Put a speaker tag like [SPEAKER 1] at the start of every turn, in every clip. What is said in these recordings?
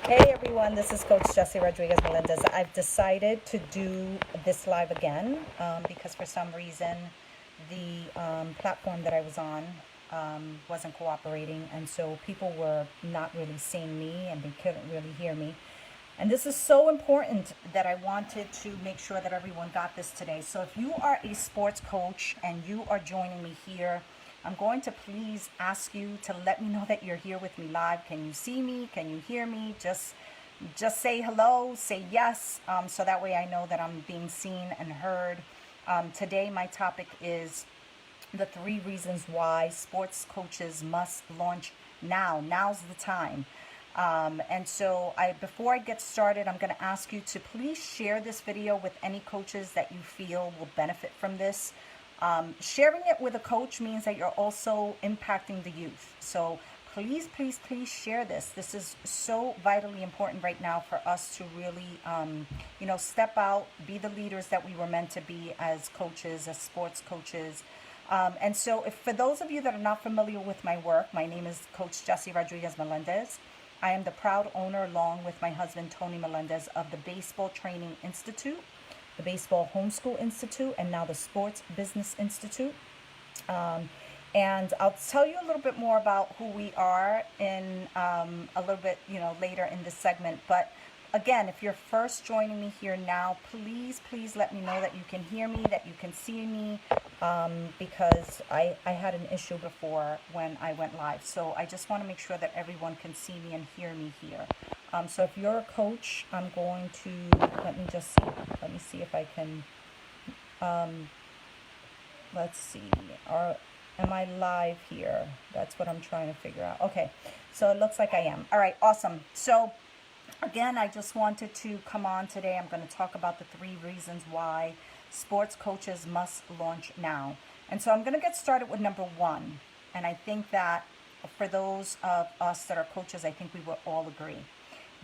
[SPEAKER 1] Hey everyone, this is Coach Jessy Rodriguez Melendez. I've decided to do this live again because for some reason the platform that I was on wasn't cooperating, and so people were not really seeing me and they couldn't really hear me. And this is so important that I wanted to make sure that everyone got this today. So if you are a sports coach and you are joining me here, I'm going to please ask you to let me know that you're here with me live. Can you see me? Can you hear me? Just say hello, say yes, so that way I know that I'm being seen and heard. Today my topic is the 3 reasons why sports coaches must launch now. Now's the time. And so before I get started, I'm going to ask you to please share this video with any coaches that you feel will benefit from this. Sharing it with a coach means that you're also impacting the youth. So please, please, please share this. This is so vitally important right now for us to really, step out, be the leaders that we were meant to be as coaches, as sports coaches. And so if for those of you that are not familiar with my work, my name is Coach Jessy Rodriguez Melendez. I am the proud owner, along with my husband, Tony Melendez, of the Baseball Training Institute, the Baseball Homeschool Institute, and now the Sports Business Institute. And I'll tell you a little bit more about who we are in a little bit, later in this segment. But again, if you're first joining me here now, please, please let me know that you can hear me, that you can see me, because I had an issue before when I went live. So I just want to make sure that everyone can see me and hear me here. So if you're a coach, I'm going to, let me see if I can, let's see, am I live here? That's what I'm trying to figure out. Okay, so it looks like I am. All right, awesome. So again, I just wanted to come on today. I'm going to talk about the 3 reasons why sports coaches must launch now. And so I'm going to get started with number 1. And I think that for those of us that are coaches, I think we will all agree.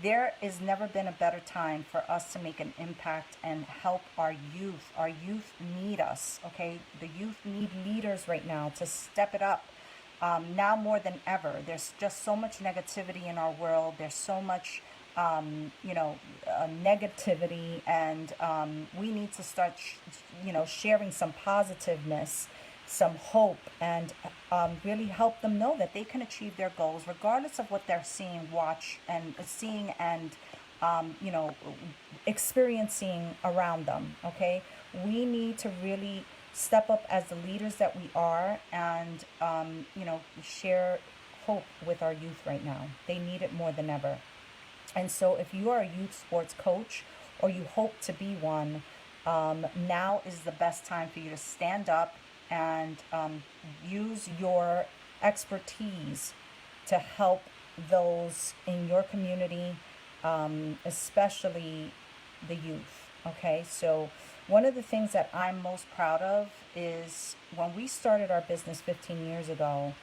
[SPEAKER 1] There has never been a better time for us to make an impact and help our youth. Our youth need us, okay? The youth need leaders right now to step it up. Now more than ever, there's just so much negativity in our world. There's so much negativity, and we need to start, sharing some positiveness, some hope, and really help them know that they can achieve their goals regardless of what they're seeing, experiencing around them. Okay, we need to really step up as the leaders that we are, and share hope with our youth right now. They need it more than ever. And so if you are a youth sports coach, or you hope to be one, now is the best time for you to stand up and use your expertise to help those in your community, especially the youth. Okay, so one of the things that I'm most proud of is when we started our business 15 years ago,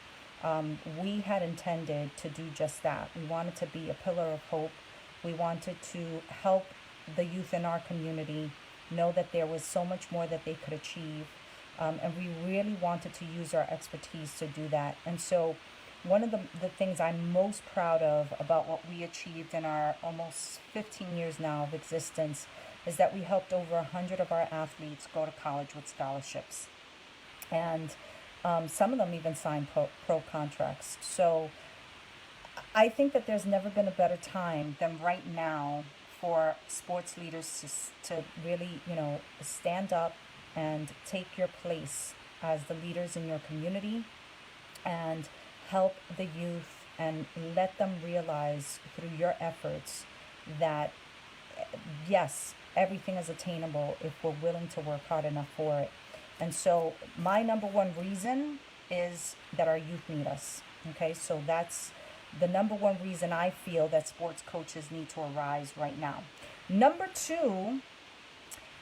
[SPEAKER 1] we had intended to do just that. We wanted to be a pillar of hope. We wanted to help the youth in our community know that there was so much more that they could achieve. And we really wanted to use our expertise to do that. And so one of the things I'm most proud of about what we achieved in our almost 15 years now of existence is that we helped over 100 of our athletes go to college with scholarships. And some of them even signed pro contracts. So I think that there's never been a better time than right now for sports leaders to really, stand up and take your place as the leaders in your community and help the youth and let them realize through your efforts that, yes, everything is attainable if we're willing to work hard enough for it. And so my number 1 reason is that our youth need us. Okay, so that's the number 1 reason I feel that sports coaches need to arise right now. Number 2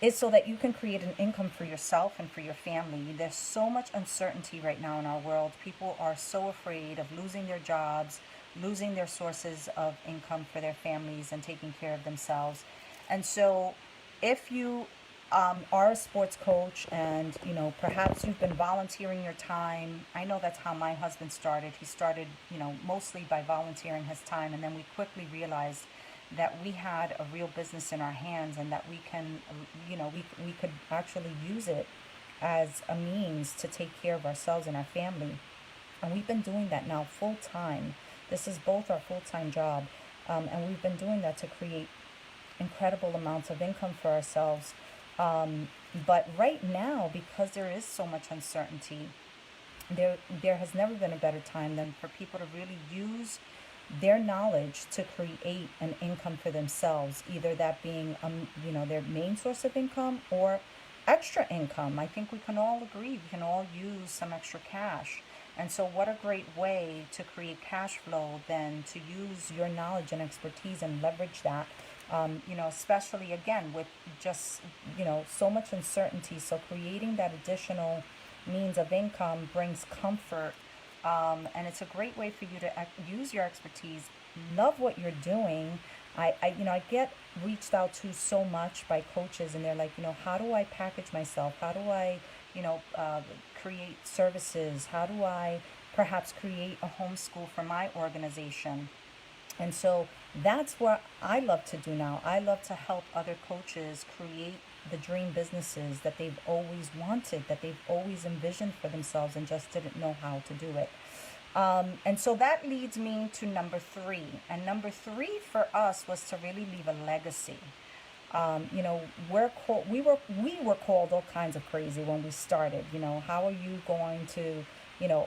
[SPEAKER 1] is so that you can create an income for yourself and for your family. There's so much uncertainty right now in our world. People are so afraid of losing their jobs, losing their sources of income for their families and taking care of themselves. And so if you are a sports coach and, perhaps you've been volunteering your time. I know that's how my husband started. He started, mostly by volunteering his time. And then we quickly realized that we had a real business in our hands, and that we can, we could actually use it as a means to take care of ourselves and our family. And we've been doing that now full time. This is both our full time job. And we've been doing that to create incredible amounts of income for ourselves. But right now, because there is so much uncertainty, there has never been a better time than for people to really use their knowledge to create an income for themselves, either that being their main source of income or extra income. I think we can all agree we can all use some extra cash. And so what a great way to create cash flow than to use your knowledge and expertise and leverage that, especially again with just, so much uncertainty. So creating that additional means of income brings comfort, and it's a great way for you to use your expertise. Love what you're doing. I get reached out to so much by coaches, and they're like, how do I package myself? How do I, create services? How do I perhaps create a homeschool for my organization? And so that's what I love to do now. I love to help other coaches create the dream businesses that they've always wanted, that they've always envisioned for themselves and just didn't know how to do it. And so that leads me to number 3. And number 3 for us was to really leave a legacy. We were called all kinds of crazy when we started. How are you going to,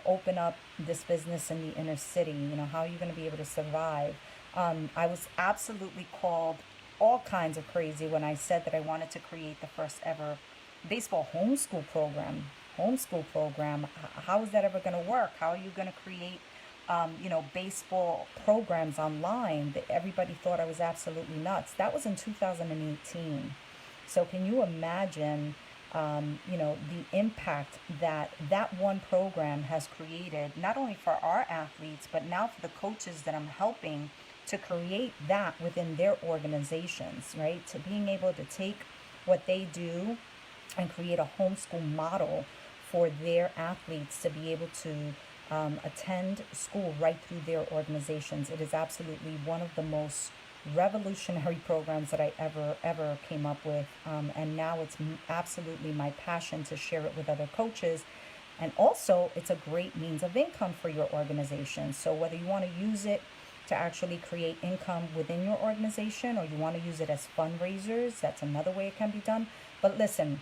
[SPEAKER 1] open up this business in the inner city? How are you going to be able to survive? I was absolutely called all kinds of crazy when I said that I wanted to create the first ever baseball homeschool program. How is that ever going to work? How are you going to create baseball programs online? Everybody thought I was absolutely nuts. That was in 2018. So can you imagine, the impact that one program has created, not only for our athletes, but now for the coaches that I'm helping to create that within their organizations, right? To being able to take what they do and create a homeschool model for their athletes to be able to attend school right through their organizations. It is absolutely one of the most revolutionary programs that I ever came up with. And now it's absolutely my passion to share it with other coaches. And also, it's a great means of income for your organization. So whether you want to use it to actually create income within your organization, or you want to use it as fundraisers, that's another way it can be done. But listen,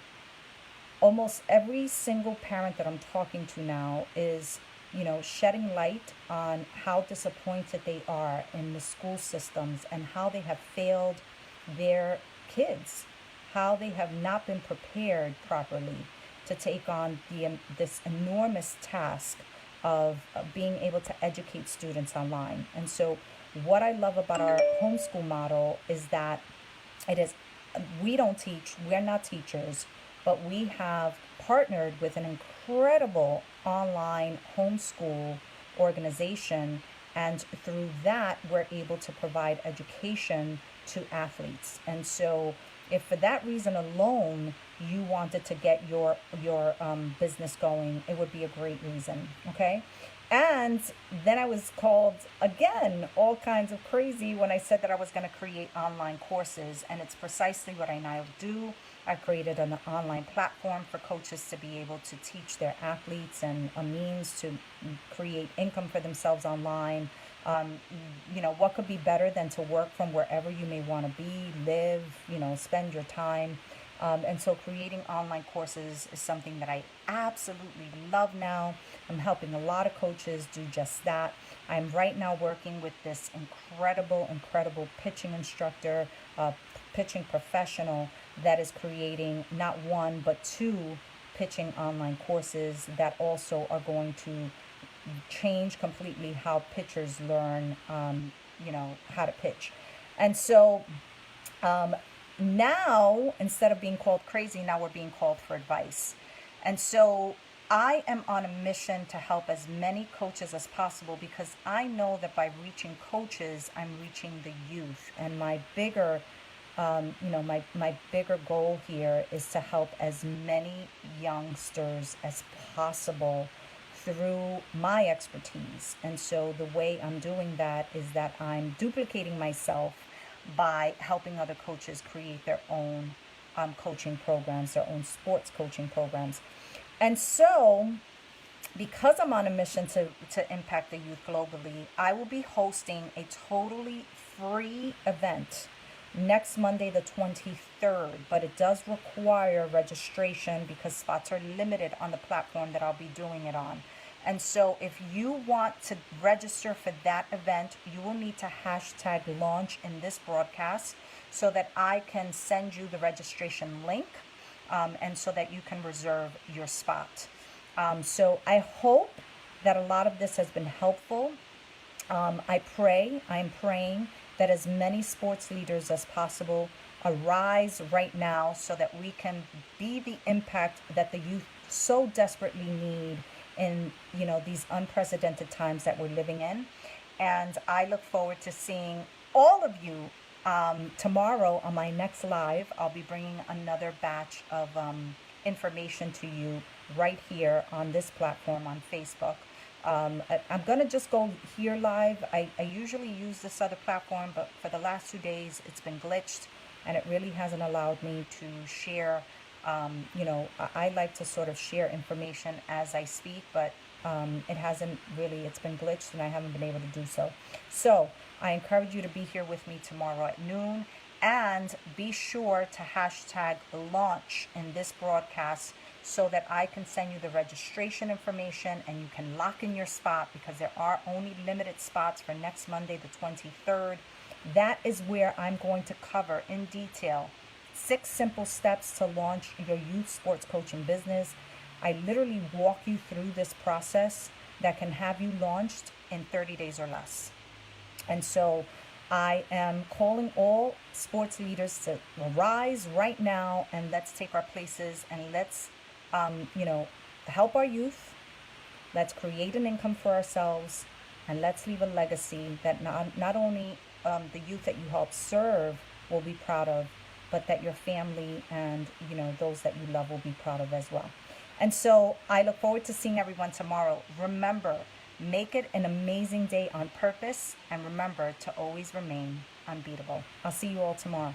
[SPEAKER 1] almost every single parent that I'm talking to now is, shedding light on how disappointed they are in the school systems and how they have failed their kids, how they have not been prepared properly to take on this enormous task of being able to educate students online. And so what I love about our homeschool model is that we're not teachers, but we have partnered with an incredible online homeschool organization. And through that, we're able to provide education to athletes. And so if for that reason alone, you wanted to get your business going, it would be a great reason. Okay. And then I was called again all kinds of crazy when I said that I was going to create online courses, and it's precisely what I now do. I created an online platform for coaches to be able to teach their athletes and a means to create income for themselves online. What could be better than to work from wherever you may want to be, live, spend your time. And so creating online courses is something that I absolutely love now. I'm helping a lot of coaches do just that. I'm right now working with this incredible pitching instructor, pitching professional that is creating not one, but 2 pitching online courses that also are going to change completely how pitchers learn, how to pitch. And so, now, instead of being called crazy, now we're being called for advice. And so I am on a mission to help as many coaches as possible, because I know that by reaching coaches, I'm reaching the youth. And my bigger, my bigger goal here is to help as many youngsters as possible through my expertise. And so the way I'm doing that is that I'm duplicating myself. by helping other coaches create their own coaching programs, their own sports coaching programs. And so, because I'm on a mission to impact the youth globally, I will be hosting a totally free event next Monday, the 23rd. But it does require registration because spots are limited on the platform that I'll be doing it on. And so if you want to register for that event, you will need to hashtag launch in this broadcast so that I can send you the registration link, and so that you can reserve your spot. So I hope that a lot of this has been helpful. I'm praying that as many sports leaders as possible arise right now so that we can be the impact that the youth so desperately need in, these unprecedented times that we're living in. And I look forward to seeing all of you tomorrow on my next live. I'll be bringing another batch of information to you right here on this platform on Facebook. I'm going to just go here live. I usually use this other platform, but for the last 2 days, it's been glitched and it really hasn't allowed me to share. I like to sort of share information as I speak, but it hasn't really, it's been glitched and I haven't been able to do so. So I encourage you to be here with me tomorrow at noon, and be sure to hashtag launch in this broadcast so that I can send you the registration information and you can lock in your spot, because there are only limited spots for next Monday, the 23rd. That is where I'm going to cover in detail 6 simple steps to launch your youth sports coaching business. I literally walk you through this process that can have you launched in 30 days or less. And so I am calling all sports leaders to rise right now, and let's take our places and let's, help our youth. Let's create an income for ourselves, and let's leave a legacy that not only the youth that you help serve will be proud of, but that your family and, those that you love will be proud of as well. And so I look forward to seeing everyone tomorrow. Remember, make it an amazing day on purpose, and remember to always remain unbeatable. I'll see you all tomorrow.